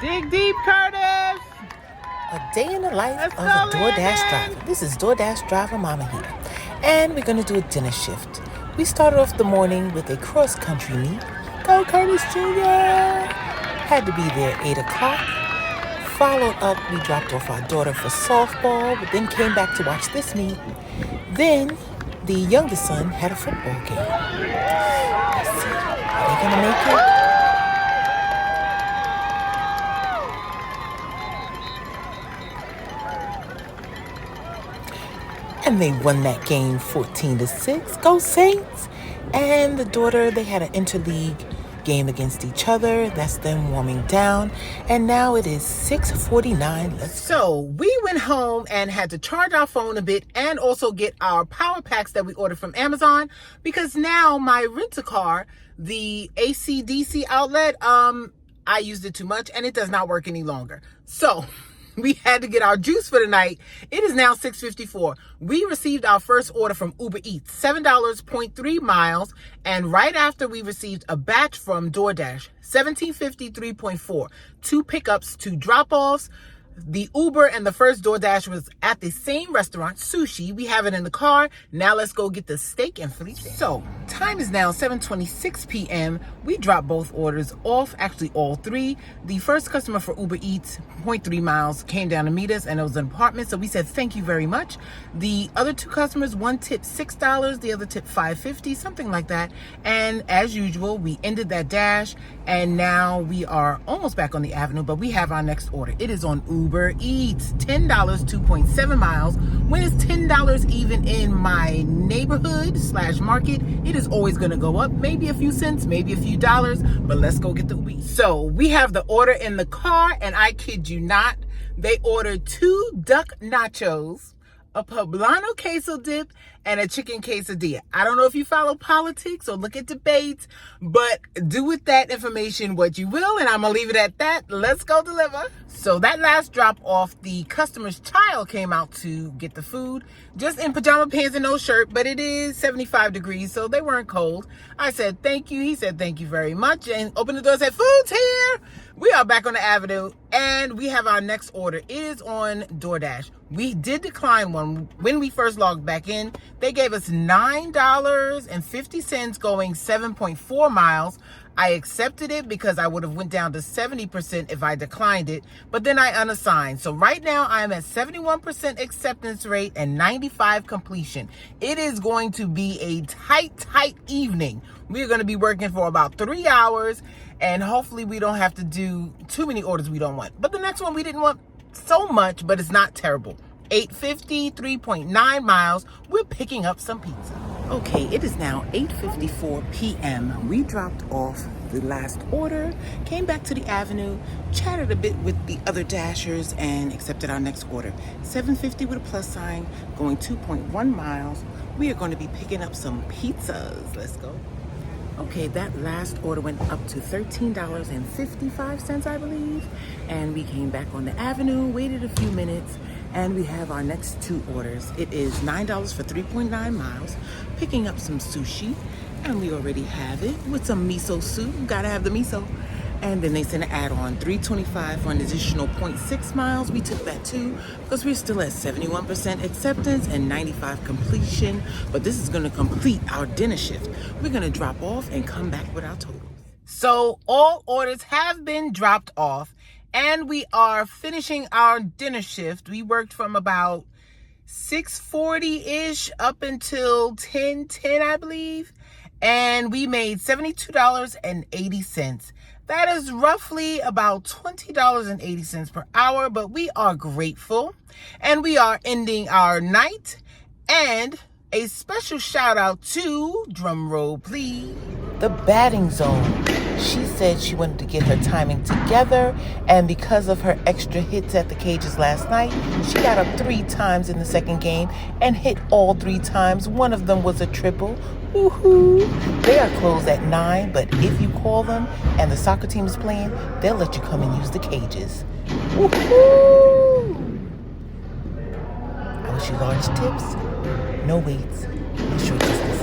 Dig deep, Curtis. A day in the life of a DoorDash driver. This is DoorDash driver Mama here. And we're going to do a dinner shift. We started off the morning with a cross-country meet. Go Curtis Jr. Had to be there at 8 o'clock. Followed up, we dropped off our daughter for softball, but then came back to watch this meet. Then the youngest son had a football game. Let's see, are they going to make it? And they won that game 14-6. Go Saints! And the daughter, they had an interleague game against each other. That's them warming down. And now it is 6:49. So we went home and had to charge our phone a bit and also get our power packs that we ordered from Amazon, because now my rent-a-car, the AC/DC outlet, I used it too much and it does not work any longer. So we had to get our juice for the night. It is now 6:54. We received our first order from Uber Eats, $7.3 miles. And right after we received a batch from DoorDash, $17.53.4. 2 pickups, 2 drop-offs. The Uber and the first DoorDash was at the same restaurant, Sushi. We have it in the car. Now let's go get the steak and filet. So time is now 7:26 p.m. We dropped both orders off, actually all 3. The first customer for Uber Eats, 0.3 miles, came down to meet us, and it was an apartment. So we said, thank you very much. The other 2 customers, one tipped $6, the other tipped $5.50, something like that. And as usual, we ended that dash, and now we are almost back on the avenue, but we have our next order. It is on Uber Eats, $10, 2.7 miles. When is $10 even in my neighborhood/market? It is always going to go up, maybe a few cents, maybe a few dollars, but let's go get the Uber Eats. So we have the order in the car, and I kid you not, they ordered 2 duck nachos, a poblano queso dip, and a chicken quesadilla. I don't know if you follow politics or look at debates, but do with that information what you will, and I'm gonna leave it at that. Let's go deliver. So that last drop off, the customer's child came out to get the food, just in pajama pants and no shirt, but it is 75 degrees, so they weren't cold. I said thank you. He said thank you very much, and opened the door and said, food's here. We are back on the avenue, and we have our next order. It is on DoorDash. We did decline one when we first logged back in. They gave us $9.50 going 7.4 miles. I accepted it because I would have went down to 70% if I declined it, but then I unassigned. So right now I'm at 71% acceptance rate and 95 completion. It is going to be a tight evening. We're going to be working for about 3 hours, and hopefully we don't have to do too many orders we don't want. But the next one we didn't want so much, but it's not terrible. 8:50, 3.9 miles. We're picking up some pizza. Okay, it is now 8:54 p.m. We dropped off the last order, came back to the avenue, chatted a bit with the other dashers, and accepted our next order. 750 with a plus sign, going 2.1 miles. We are going to be picking up some pizzas. Let's go. Okay, that last order went up to $13.55, I believe. And we came back on the avenue, waited a few minutes, and we have our next 2 orders. It is $9 for 3.9 miles, picking up some sushi, and we already have it with some miso soup. Gotta have the miso. And then they sent an add-on, $3.25 for an additional 0.6 miles. We took that too because we're still at 71% acceptance and 95 completion. But this is going to complete our dinner shift. We're going to drop off and come back with our totals. So all orders have been dropped off, and we are finishing our dinner shift. We worked from about 6:40-ish up until 10:10, I believe. And we made $72.80. That is roughly about $20.80 per hour, but we are grateful. And we are ending our night. And a special shout out to, drum roll please, The batting zone. She said she wanted to get her timing together, and because of her extra hits at the cages last night, she got up 3 times in the second game and hit all 3 times. One of them was a triple. Woohoo! They are closed at 9, but if you call them and the soccer team is playing, they'll let you come and use the cages. Woohoo! I wish you large tips, no weights, and short distance.